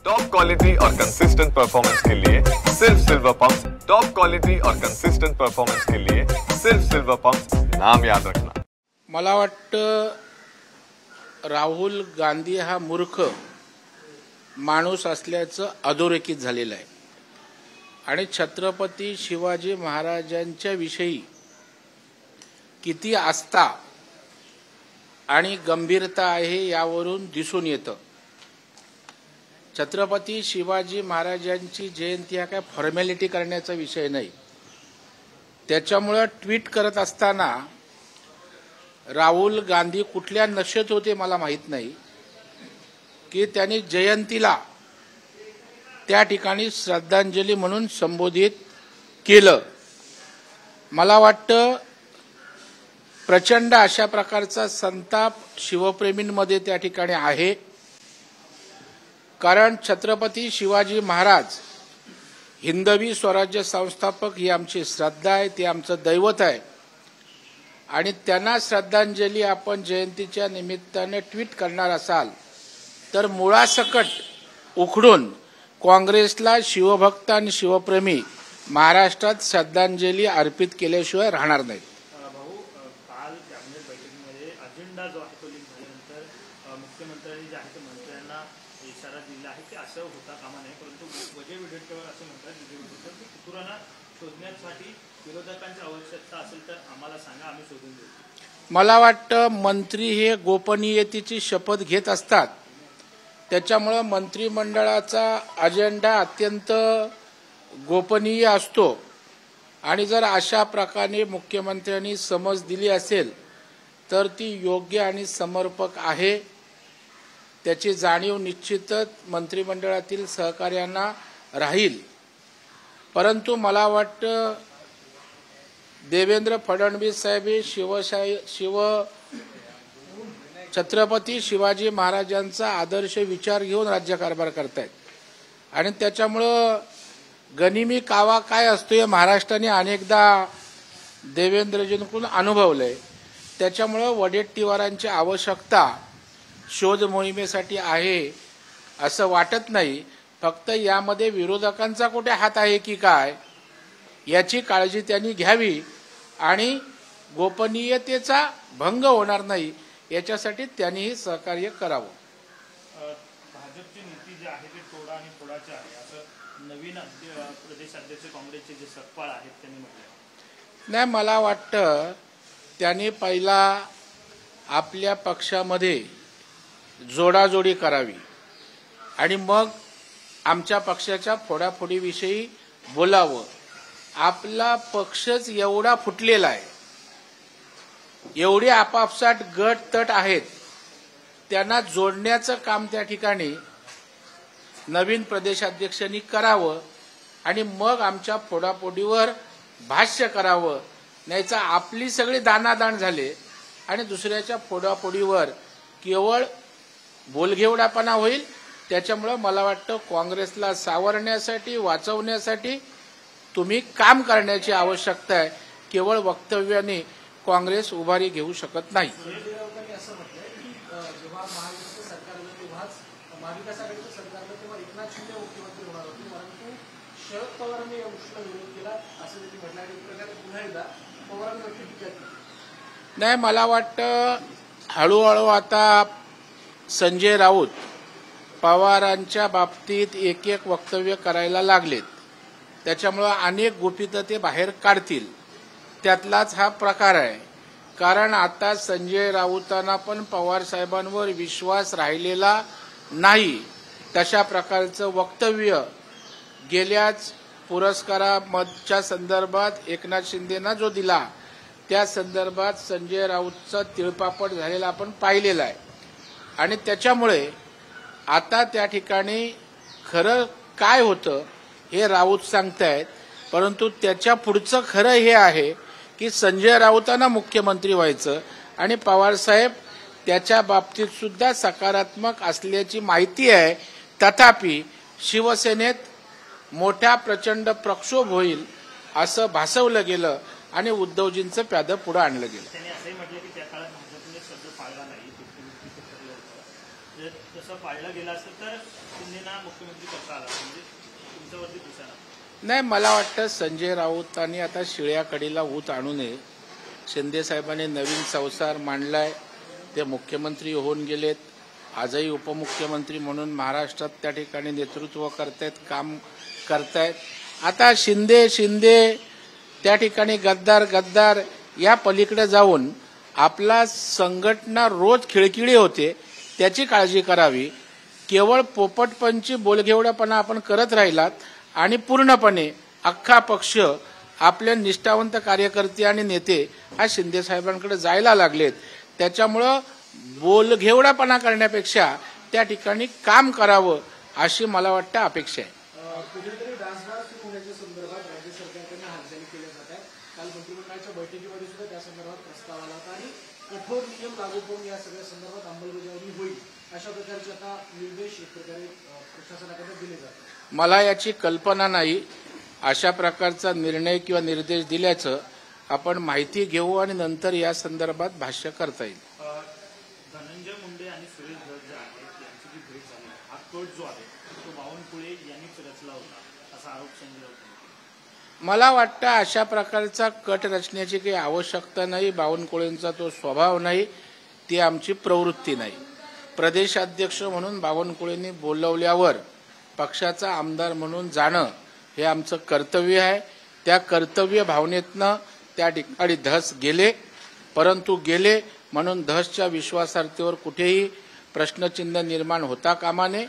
Top quality और consistent performance के लिए सिर्फ सिल्वर पंप्स। टॉप क्वालिटी और कंसिस्टेंट परफॉर्मेंस के लिए सिर्फ सिल्वर पंप्स, नाम याद रखना। मला वाटतं राहुल गांधी हा मूर्ख माणूस असल्याचं अधोरेखित झालेलं आहे आणि छत्रपती शिवाजी महाराजांच्या विषयी किती आस्था आणि गंभीरता आहे यावरून दिसून येतं। छत्रपती शिवाजी महाराजांची जयंती हा काय फॉर्मॅलिटी करण्याचा विषय नाही। त्याच्यामुळे ट्विट करत असताना राहुल गांधी कुठल्या नशेत होते मला माहित नाही की त्यांनी जयंतीला त्या ठिकाणी श्रद्धांजली म्हणून संबोधित केलं। मला वाटतं प्रचंड अशा प्रकारचा संताप शिवप्रेमींमध्ये त्या ठिकाणी आहे, कारण छत्रपती शिवाजी महाराज हिंदवी स्वराज्य संस्थापक ही आमची श्रद्धा आहे, ते आमचं दैवत आहे आणि त्यांना श्रद्धांजली आपण जयंतीच्या निमित्ताने ट्विट करणार असाल तर मुळासकट उखडून काँग्रेसला शिवभक्त आणि शिवप्रेमी महाराष्ट्रात श्रद्धांजली अर्पित केल्याशिवाय राहणार नाही। काल कॅबिनेट बैठकीमध्ये अजेंडा जो आहे तो लीक झाल्यानंतर मुख्यमंत्र्यांनी जे आहे ते मंत्र्यांना इशारा दिला आहे की असं होता कामा नये, परंतु विजय वडेट्टीवार असं म्हणतात की कुतुरांना शोधण्यासाठी विरोधकांची आवश्यकता असेल तर आम्हाला सांगा, आम्ही शोधून देऊ। मला वाटतं मंत्री हे गोपनीयतेची शपथ घेत असतात, त्याच्यामुळे मंत्रिमंडळाचा अजेंडा अत्यंत गोपनीय असतो आणि जर अशा प्रकारे मुख्यमंत्र्यांनी समज दिली असेल तर ती योग्य आणि समर्पक आहे। त्याची जाणीव निश्चितच मंत्रिमंडळातील सहकार्यांना राहील, परंतु मला वाटतं देवेंद्र फडणवीस साहेब छत्रपती शिवाजी महाराजांचा आदर्श विचार घेऊन राज्यकारभार करतायत आणि त्याच्यामुळं गनिमी कावा काय असतो हे महाराष्ट्राने अनेकदा देवेंद्रजींकडून अनुभवलंय। त्याच्यामुळं वडेट्टीवारांची आवश्यकता शोध मोहिमेसाठी आहे असं वाटत नाही। फक्त यामध्ये विरोधकांचा कुठे हात आहे की काय याची काळजी त्यांनी घ्यावी आणि गोपनीयतेचा भंग होणार नाही याच्यासाठी त्यांनीही सहकार्य करावं। भाजपची नीती जी आहे ती तोडा आणि फोडाची आहे असं नवीन प्रदेशाध्यक्ष काँग्रेसचे जे सकपाळ आहेत त्यांनी म्हटलं नाही। मला वाटतं त्यांनी पहिला आपल्या पक्षामध्ये जोडाजोडी करावी आणि मग आमच्या पक्षाच्या फोडाफोडीविषयी बोलावं। आपला पक्षच एवढा फुटलेला आहे, एवढे आपापसात गट तट आहेत, त्यांना जोडण्याचं काम त्या ठिकाणी नवीन प्रदेशाध्यक्षांनी करावं आणि मग आमच्या फोडाफोडीवर भाष्य करावं। नाहीतर आपली सगळी दानादान झाले आणि दुसऱ्याच्या फोडाफोडीवर केवळ बोलघेवडापणा होईल। त्याच्यामुळे मला वाटतं काँग्रेसला सावरण्यासाठी वाचवण्यासाठी तुम्ही काम करण्याची आवश्यकता आहे, केवळ वक्तव्याने काँग्रेस उभारी घेऊ शकत नाही। नाही, मला वाटतं हळूहळू आता संजय राऊत पवारांच्या बाबतीत एक एक वक्तव्य करायला लागलेत, त्याच्यामुळे अनेक गुपितं ते बाहेर काढतील। त्यातलाच हा प्रकार आहे, कारण आता संजय राऊतांना पण पवार साहेबांवर विश्वास राहिलेला नाही। तशा प्रकारचं वक्तव्य गेल्याच पुरस्काराच्या संदर्भात एकनाथ शिंदेना जो दिला त्या संदर्भात संजय राऊतचा तिळपापड झालेला आपण पाहिलेला आहे आणि त्याच्यामुळे आता त्या ठिकाणी खरं काय होतं हे राऊत सांगतायत, परंतु त्याच्या पुढचं खरं हे आहे की संजय राऊतांना मुख्यमंत्री व्हायचं आणि पवारसाहेब त्याच्या बाबतीत सुद्धा सकारात्मक असल्याची माहिती आहे। तथापि शिवसेनेत मोठा प्रचंड प्रक्षोभ होईल असं भासवलं गेलं आणि उद्धवजींचं प्यादं पुढे आणलं गेलं। जर तसं पाळलं गेलं असेल तर शिंदेना मुख्यमंत्री कसा आला म्हणजे तुमच्यावरती दिसणार नाही, मला वाटतं संजय राऊतांनी आता शिळ्या कडीला ऊत आणू नये. शिंदे साहेबांनी नवीन संसार मांडलाय, ते मुख्यमंत्री होऊन गेलेत, आजही उपमुख्यमंत्री म्हणून महाराष्ट्रात त्या ठिकाणी नेतृत्व करतायत, काम करतायत. आता शिंदे त्या ठिकाणी गद्दार या पलीकडे जाऊन आपला संघटना रोज खिळखिळी होते त्याची काळजी करावी. केवळ पोपटपंची बोलघेवडापणा आपण करत राहिलात आणि पूर्णपणे अख्खा पक्ष आपले निष्ठावंत कार्यकर्ते आणि नेते हा शिंदे साहेबांकडे जायला लागलेत. त्याच्यामुळं बोलघेवडापणा करण्यापेक्षा त्या ठिकाणी काम करावं अशी मला वाटतं अपेक्षा आहे. कुठेतरी डान्सबार सुरू होण्याच्या संदर्भात राज्य सरकारकडून हालचाली केल्या जात आहेत. काल मंत्रिमंडळाच्या बैठकीमध्ये सुद्धा त्या संदर्भात प्रस्ताव आला होता आणि कठोर नियम लागू करून या सगळ्या संदर्भात अंमलबजावणी होईल अशा प्रकारचे आता निर्देश एक प्रकारे प्रशासनाकडे दिले जातात. मला याची कल्पना नाही. अशा प्रकारचा निर्णय किंवा निर्देश दिल्याचं आपण माहिती घेऊ आणि नंतर या संदर्भात भाष्य करता येईल. धनंजय मुंडे आणि सुरेश धस जे आहेत यांची जी भेट झाली हा कट जो आहे तो बावनकुळे यांनीच रचला होता असा आरोप संजय राऊत. मला वाटतं अशा प्रकारचा कट रचण्याची काही आवश्यकता नाही. बावनकुळेंचा तो स्वभाव नाही, ती आमची प्रवृत्ती नाही. प्रदेशाध्यक्ष म्हणून बावनकुळेंनी बोलवल्यावर पक्षाचा आमदार म्हणून जाणं हे आमचं कर्तव्य आहे. त्या कर्तव्य भावनेतनं त्या ठिकाणी धस गेले, परंतु गेले म्हणून धसच्या विश्वासार्हतेवर कुठेही प्रश्नचिन्ह निर्माण होता कामा नये.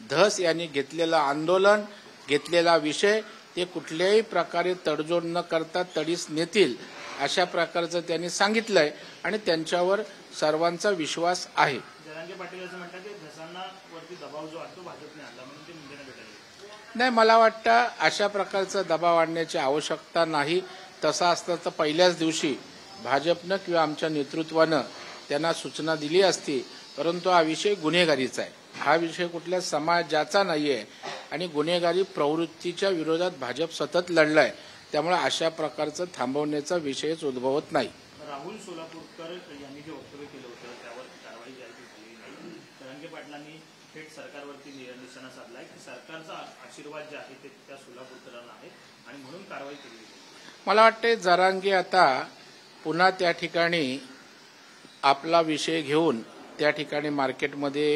धस यांनी घेतलेलं आंदोलन, घेतलेला विषय ते कुठल्याही प्रकारे तडजोड न करता तडीस नेतील अशा प्रकारचं त्यांनी सांगितलंय आणि त्यांच्यावर सर्वांचा विश्वास आहे. जरांगे पाटील असं म्हणतात की धसांना वरती दबाव जो आहे तो भाजपने आणला म्हणून ते मुंडेंना भेटायला. नाही, मला वाटतं अशा प्रकारचा दबाव आणण्याची आवश्यकता नाही. तसा असतं तर पहिल्याच दिवशी भाजपनं किंवा आमच्या नेतृत्वानं त्यांना सूचना दिली असती. परंतु हा विषय गुन्हेगारीचा आहे, हा विषय कुठल्या समाजाचा नाही आहे आणि गुन्हेगारी प्रवृत्तीच्या विरोधात भाजप सतत लढलाय. त्यामुळे अशा प्रकारचं थांबवण्याचा विषयच उद्भवत नाही. राहुल सोलापूरकर यांनी जे वक्तव्य केलं होतं त्यावर कारवाई झाली नाही. जरांगे पाटलांनी थेट सरकारवरती निशाणा साधलाय की सरकारचा आशीर्वाद जे आहे ते त्या सोलापूरकरांना आहे आणि म्हणून कारवाई केली. मला वाटते जरांगे आता पुन्हा त्या ठिकाणी आपला विषय घेऊन त्या ठिकाणी मार्केटमध्ये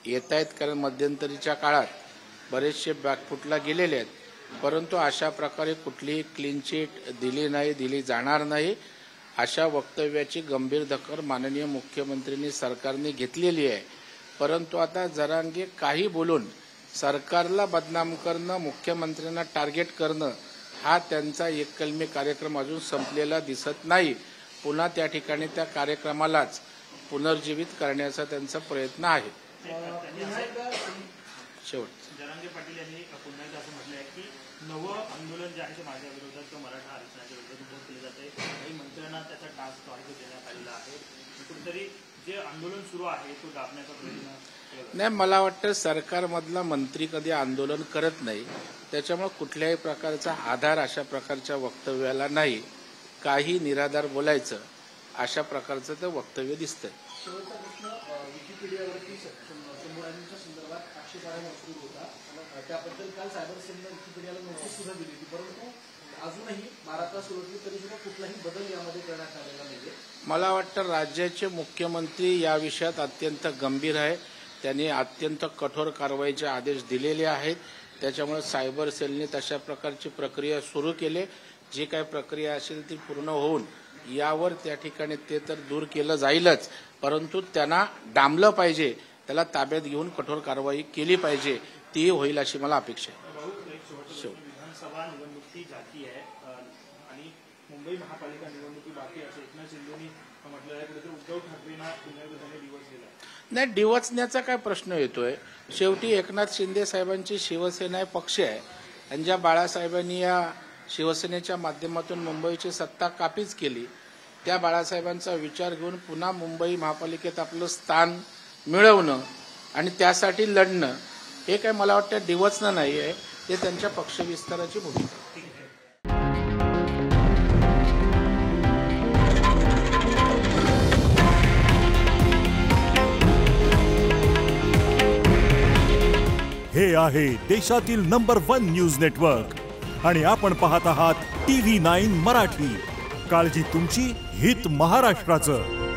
येत आहेत, कारण मध्यंतरीच्या काळात बरेचसे बॅकफुटला गेलेले आहेत. परंतु अशा प्रकारे कुठलीही क्लीन चिट दिली जाणार नाही. अशा वक्तव्याची गंभीर दखल माननीय मुख्यमंत्र्यांनी सरकारने घेतलेली आहे. परंतु आता जरांगे काही बोलून सरकारला बदनाम करणं, मुख्यमंत्र्यांना टार्गेट करणं हा त्यांचा एककलमी कार्यक्रम अजून संपलेला दिसत नाही. पुन्हा त्या ठिकाणी त्या कार्यक्रमालाच पुनर्जीवित करण्याचा त्यांचा प्रयत्न आहे. शेवट जरांगे पाटील यांनी पुन्हा एकदा असं म्हटलं आहे की नवं आंदोलन जे आहे ते माझ्या विरोधात किंवा मराठा आरक्षणाच्या विरोधात उभं केलं जाते. काही मंत्र्यांना त्याचा टार्गेट देण्यात आलेला आहे. कुठेतरी जे आंदोलन सुरू आहे तो दाबण्याचा प्रयत्न नाही. मला वाटतं सरकारमधला मंत्री कधी आंदोलन करत नाही, त्याच्यामुळे कुठल्याही प्रकारचा आधार अशा प्रकारच्या वक्तव्याला नाही. काही निराधार बोलायचं अशा प्रकारचं ते वक्तव्य दिसतंय. शेवटचा प्रश्न, विकिपीडियावरती संबोधनांच्या संदर्भात आक्षेपार्ह सुरू होता. त्याबद्दल काल सायबर सेलनं विकिपीडियाला नोटीस सुद्धा दिली होती, परंतु अजूनही 12 तास उलटली तरी सुद्धा कुठलाही बदल यामध्ये करण्यात आलेला नाही. मला वाटतं राज्याचे मुख्यमंत्री या विषयात अत्यंत गंभीर आहे. त्यांनी अत्यंत कठोर कारवाईचे आदेश दिलेले आहेत. त्याच्यामुळे सायबर सेलने तशा प्रकारची प्रक्रिया सुरू केली. जी काही प्रक्रिया असेल ती पूर्ण होऊन यावर त्या ठिकाणी ते तर दूर केलं जाईलच, परंतु त्यांना डांबलं पाहिजे, त्याला ताब्यात घेऊन कठोर कारवाई केली पाहिजे. ती होईल अशी मला अपेक्षा आहे. विधानसभा निवडणुकी जाती आहे आणि मुंबई महापालिका निवडणुकी बाकी असे एकनाथ शिंदेनी म्हटलं आहे कुठेतरी उद्धव ठाकरेंना पुन्हा दिवस दिला नाही. डिवचण्याचा काय प्रश्न येतोय? शेवटी एकनाथ शिंदे साहेबांची शिवसेना पक्ष आहे आणि ज्या बाळासाहेबांनी या शिवसेनेच्या माध्यमातून मुंबईची सत्ता काबीज केली, त्या बाळासाहेबांचा विचार घेऊन पुन्हा मुंबई महापालिकेत आपलं स्थान मिळवणं आणि त्यासाठी लढणं हे काय मला वाटतं डिवचणं नाही आहे, ते त्यांच्या पक्षविस्ताराची भूमिका. हे आहे देशातील नंबर 1 न्यूज नेटवर्क आणि आपण पाहत आहात TV9 मराठी. काळजी तुमची, हित महाराष्ट्राचं.